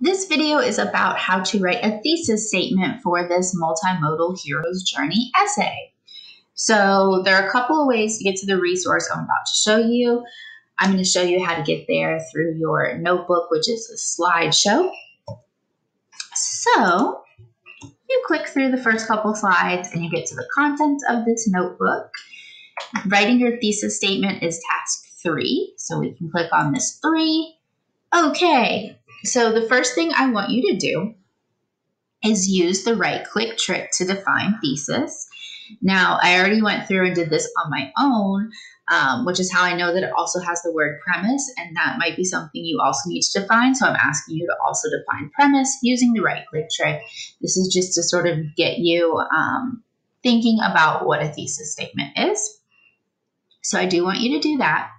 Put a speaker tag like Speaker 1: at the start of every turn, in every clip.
Speaker 1: This video is about how to write a thesis statement for this multimodal hero's journey essay. So there are a couple of ways to get to the resource I'm about to show you. I'm going to show you how to get there through your notebook, which is a slideshow. So you click through the first couple slides and you get to the contents of this notebook. Writing your thesis statement is task 3. So we can click on this 3. Okay. So the first thing I want you to do is use the right-click trick to define thesis. Now, I already went through and did this on my own, which is how I know that it also has the word premise, and that might be something you also need to define. So I'm asking you to also define premise using the right-click trick. This is just to sort of get you thinking about what a thesis statement is. So I do want you to do that.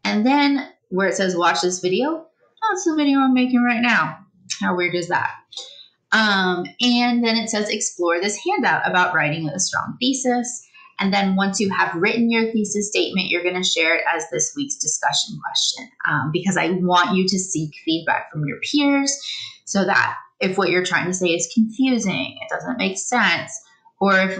Speaker 1: And then where it says watch this video, that's the video I'm making right now. How weird is that? And then it says explore this handout about writing a strong thesis. And then once you have written your thesis statement, you're going to share it as this week's discussion question because I want you to seek feedback from your peers so that if what you're trying to say is confusing, it doesn't make sense, or if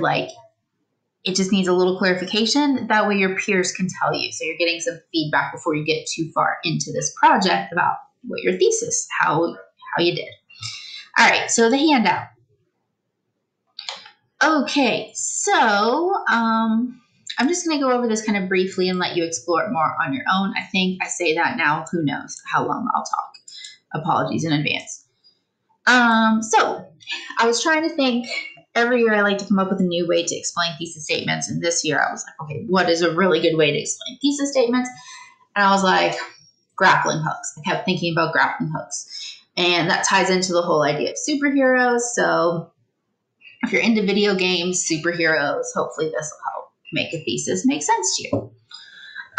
Speaker 1: it just needs a little clarification, that way your peers can tell you. So you're getting some feedback before you get too far into this project about what your thesis, how you did. All right, so the handout. Okay, so I'm just going to go over this kind of briefly and let you explore it more on your own. I think I say that now, who knows how long I'll talk. Apologies in advance. So I was trying to think, every year I like to come up with a new way to explain thesis statements, and this year I was like, okay, what is a really good way to explain thesis statements? And I was like, grappling hooks. I kept thinking about grappling hooks. And that ties into the whole idea of superheroes. So if you're into video games, superheroes, hopefully this will help make a thesis make sense to you.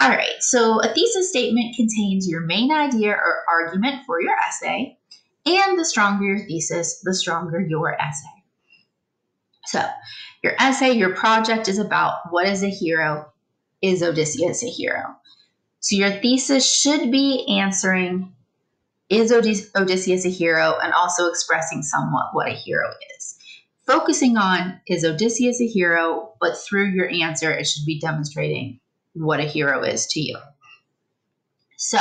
Speaker 1: All right, so a thesis statement contains your main idea or argument for your essay, and the stronger your thesis, the stronger your essay. So your essay, your project is about what is a hero? Is Odysseus a hero? So your thesis should be answering, is Odysseus a hero, and also expressing somewhat what a hero is. Focusing on, is Odysseus a hero, but through your answer, it should be demonstrating what a hero is to you. So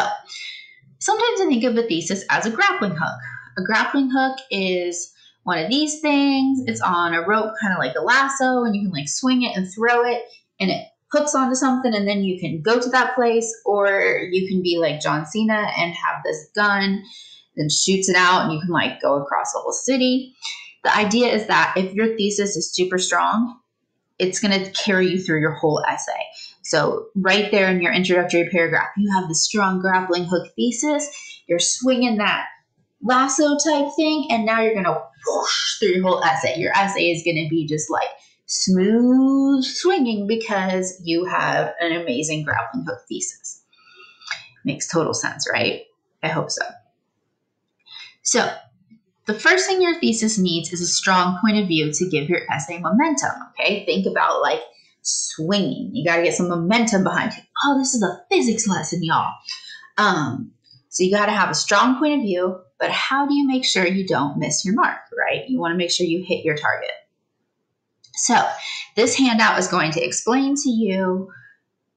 Speaker 1: sometimes I think of a thesis as a grappling hook. A grappling hook is one of these things. It's on a rope, kind of like a lasso, and you can swing it and throw it, and it hooks onto something, and then you can go to that place, or you can be like John Cena and have this gun that shoots it out, and you can go across the whole city. The idea is that if your thesis is super strong, it's going to carry you through your whole essay. So right there in your introductory paragraph, you have the strong grappling hook thesis. You're swinging that lasso type thing, and now you're going to whoosh through your whole essay. Your essay is going to be just smooth swinging because you have an amazing grappling hook thesis. Makes total sense, right? I hope so. So the first thing your thesis needs is a strong point of view to give your essay momentum, okay? Think about swinging. You got to get some momentum behind you. Oh, this is a physics lesson, y'all. So you got to have a strong point of view, but how do you make sure you don't miss your mark, right? You want to make sure you hit your target. So this handout is going to explain to you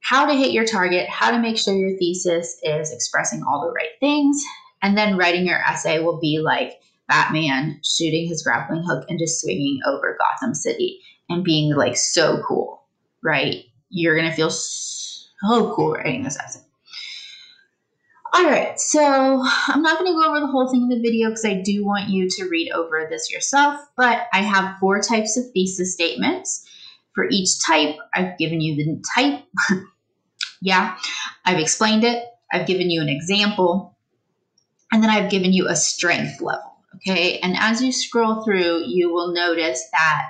Speaker 1: how to hit your target, how to make sure your thesis is expressing all the right things, and then writing your essay will be like Batman shooting his grappling hook and just swinging over Gotham City and being so cool, right? You're going to feel so cool writing this essay. All right, so I'm not going to go over the whole thing in the video because I do want you to read over this yourself, but I have 4 types of thesis statements. For each type, I've given you the type. Yeah, I've explained it. I've given you an example, and then I've given you a strength level, okay? And as you scroll through, you will notice that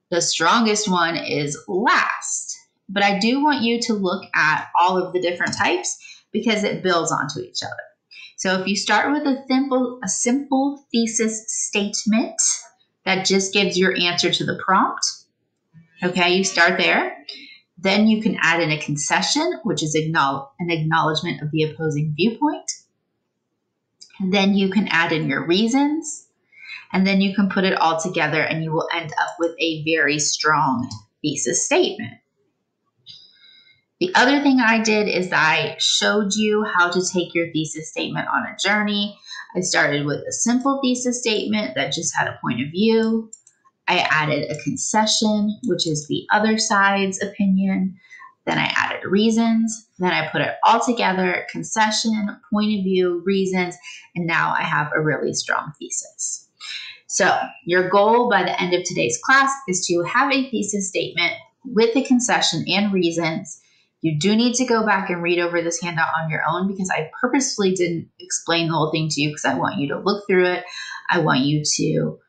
Speaker 1: the strongest one is last, but I do want you to look at all of the different types because it builds onto each other. So if you start with a simple thesis statement that just gives your answer to the prompt, okay, you start there. Then you can add in a concession, which is an acknowledgement of the opposing viewpoint. Then you can add in your reasons, and then you can put it all together and you will end up with a very strong thesis statement. The other thing I did is I showed you how to take your thesis statement on a journey. I started with a simple thesis statement that just had a point of view. I added a concession, which is the other side's opinion. Then I added reasons. Then I put it all together, concession, point of view, reasons, and now I have a really strong thesis. So your goal by the end of today's class is to have a thesis statement with a concession and reasons. You do need to go back and read over this handout on your own because I purposefully didn't explain the whole thing to you because I want you to look through it. I want you to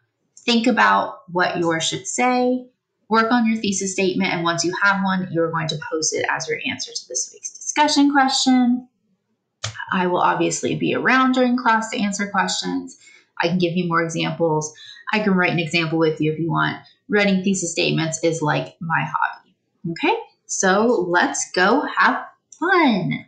Speaker 1: think about what yours should say, work on your thesis statement, and once you have one, you're going to post it as your answer to this week's discussion question. I will obviously be around during class to answer questions. I can give you more examples. I can write an example with you if you want. Writing thesis statements is like my hobby. Okay, so let's go have fun.